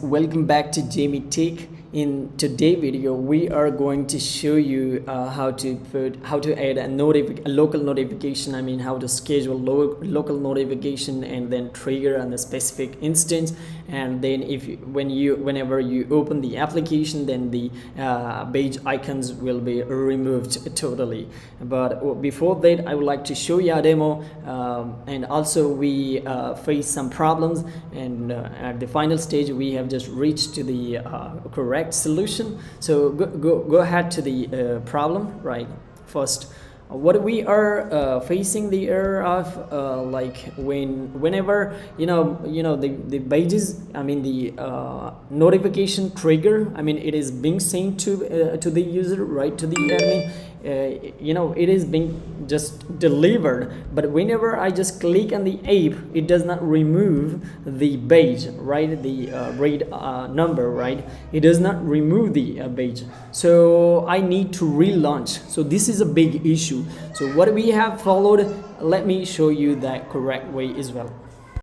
welcome back to Jamie Tech. In today's video we are going to show you how to add a local notification. I mean how to schedule local notification and then trigger on the specific instance, and then whenever you open the application, then the badge icons will be removed totally. But before that, I would like to show you a demo, and also we face some problems, and at the final stage we have just reached to the correct solution. So go ahead to the problem. Right, first what we are facing the error of, like whenever the badges, I mean the notification trigger, I mean it is being sent to the user, right, to the admin. It is being just delivered, but whenever I just click on the app, it does not remove the badge, right, the rate number, right, it does not remove the badge. So I need to relaunch. So this is a big issue. So what we have followed, let me show you that correct way as well.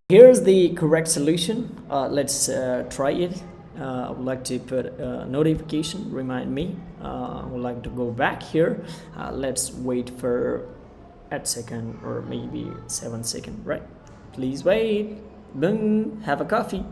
Here's the correct solution. Let's try it. I would like to put notification, remind me. I would like to go back here. Let's wait for 8 seconds or maybe 7 seconds, right? Please wait. Boom, have a coffee.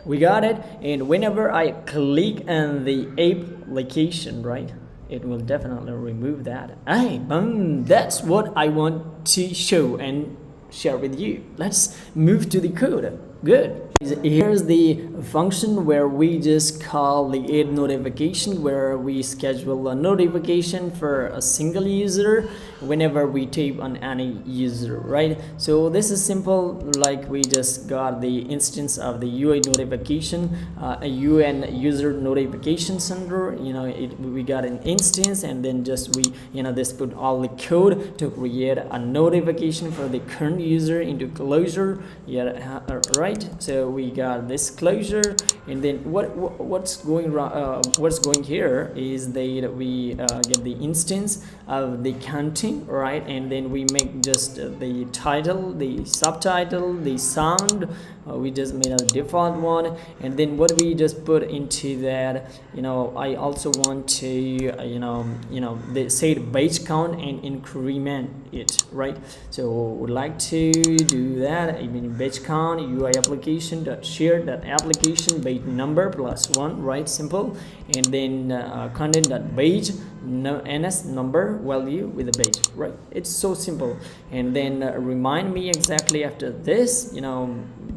We got it. And whenever I click on the app location, right, it will definitely remove that. Hey, boom, that's what I want to show and share with you. Let's move to the code. Good. Here's the function where we just call the add notification, where we schedule a notification for a single user whenever we tap on any user, right? So this is simple. Like we just got the instance of the UI notification, a UN user notification center. We got an instance, and then just we this put all the code to create a notification for the current user into closure. Yeah, right. So we got this closure, and then what's going wrong, what's going here is that we get the instance of the counting, right, and then we make just the title, the subtitle, the sound. We just made a default one, and then what we just put into that, I also want to they say the badge count and increment it, right? So would like to do that. I mean badge count UI application dot share that application badge number +1, right, simple, and then content dot badge ns number value with the badge, right? It's so simple. And then remind me exactly after this,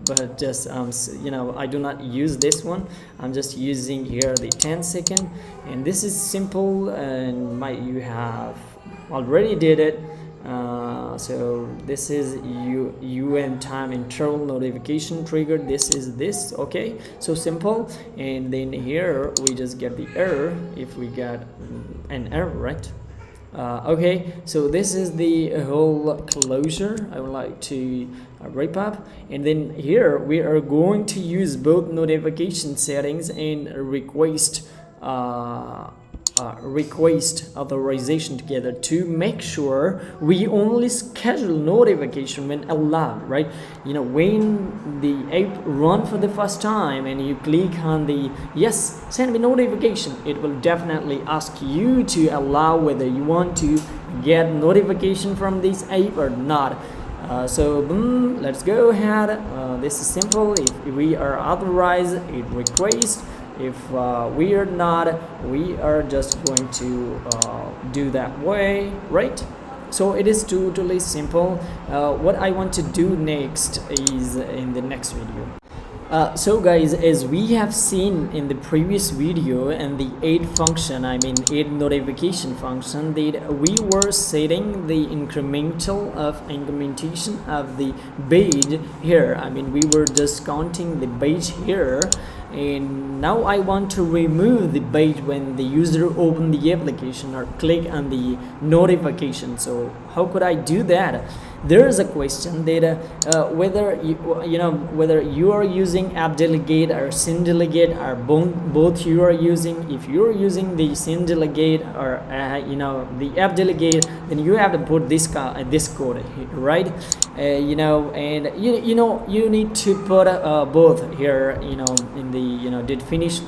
but just I do not use this one. I'm just using here the 10-second, and this is simple, and you have already did it. So this is UN time interval notification trigger. This is this. Okay, so simple. And then here we just get the error if we got an error, right? Okay, so this is the whole closure. I would like to wrap up, and then here we are going to use both notification settings and request authorization together to make sure we only schedule notification when allowed, right? When the app run for the first time and you click on the yes, send me notification, it will definitely ask you to allow whether you want to get notification from this app or not. So boom, let's go ahead. This is simple. If we are authorized, it request. If we are not, we are just going to do that way, right? So it is totally simple. What I want to do next is in the next video. So guys, as we have seen in the previous video and the add function, I mean add notification function, that we were setting the incrementation of the badge here. I mean we were just counting the badge here, and now I want to remove the badge when the user open the application or click on the notification. So how could I do that? There is a question that whether you are using app delegate or scene delegate, or both you are using. If you are using the scene delegate or the app delegate, then you have to put this code here, right? and you need to put both here, in the did finish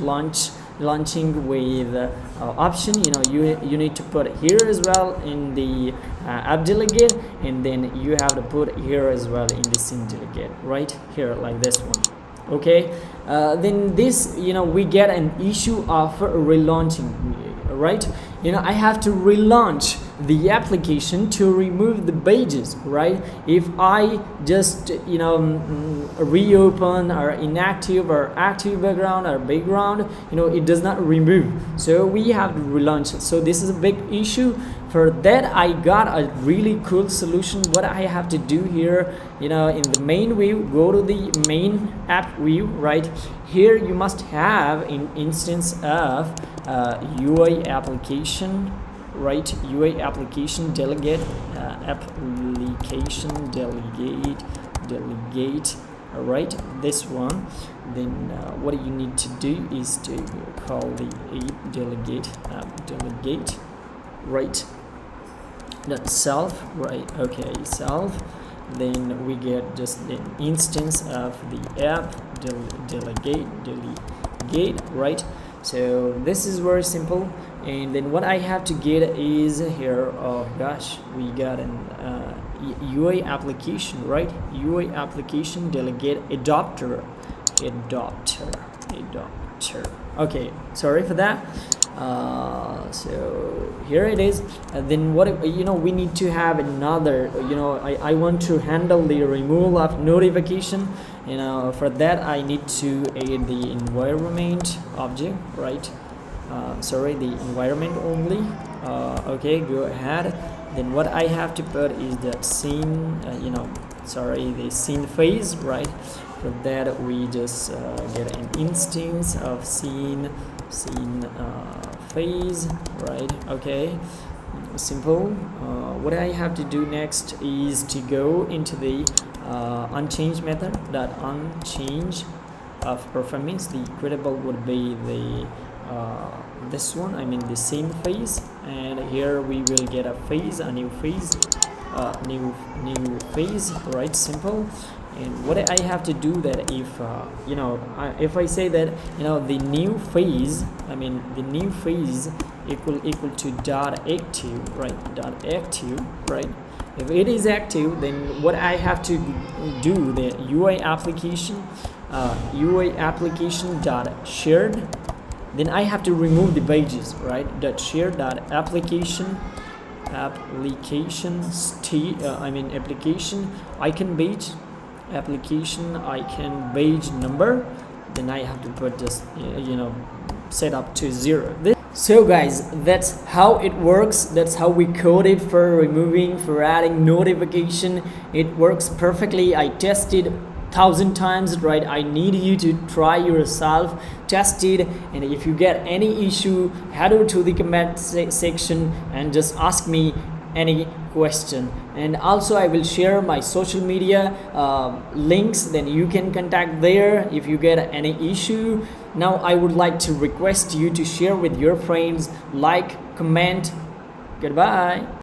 launching with option. You need to put here as well in the app delegate, and then you have to put here as well in the scene delegate, right here, like this one. Okay, then this, we get an issue of relaunching, right? I have to relaunch the application to remove the pages, right? If I just reopen or inactive or active background or background, it does not remove, so we have to relaunch it. So this is a big issue. For that, I got a really cool solution. What I have to do here, in the main view, go to the main app view, right? Here you must have an instance of UI application, right? UI application delegate, application delegate, all right, this one. Then what you need to do is to call the delegate, delegate, right? That self, right? Okay, self. Then we get just an instance of the app delegate, right? So this is very simple. And then what I have to get is here, oh gosh, we got an UI application, right? UI application delegate adopter. Okay, sorry for that. So here it is. Then what, we need to have another, I want to handle the removal of notification. For that I need to add the environment object, right? The environment only. Okay, go ahead. Then what I have to put is the scene, the scene phase, right? For that we just get an instance of scene phase, right? Okay, simple. What I have to do next is to go into the unchanged method. That unchange of performance, the credible would be the this one, the same phase, and here we will get a phase, a new phase, new phase, right? Simple. And what I have to do that, if I say that the new phase, the new phase equal to dot active, right? Dot active, right? If it is active, then what I have to do, the UI application dot shared, then I have to remove the pages, right? Dot shared dot application application icon page, application icon page number. Then I have to put this set up to 0. So guys, that's how it works. That's how we code it for removing, for adding notification. It works perfectly. I tested 1,000 times, right? I need you to try yourself, test it, and if you get any issue, head over to the comment section and just ask me any question. And also I will share my social media links, then you can contact there if you get any issue. Now I would like to request you to share with your friends, like, comment. Goodbye.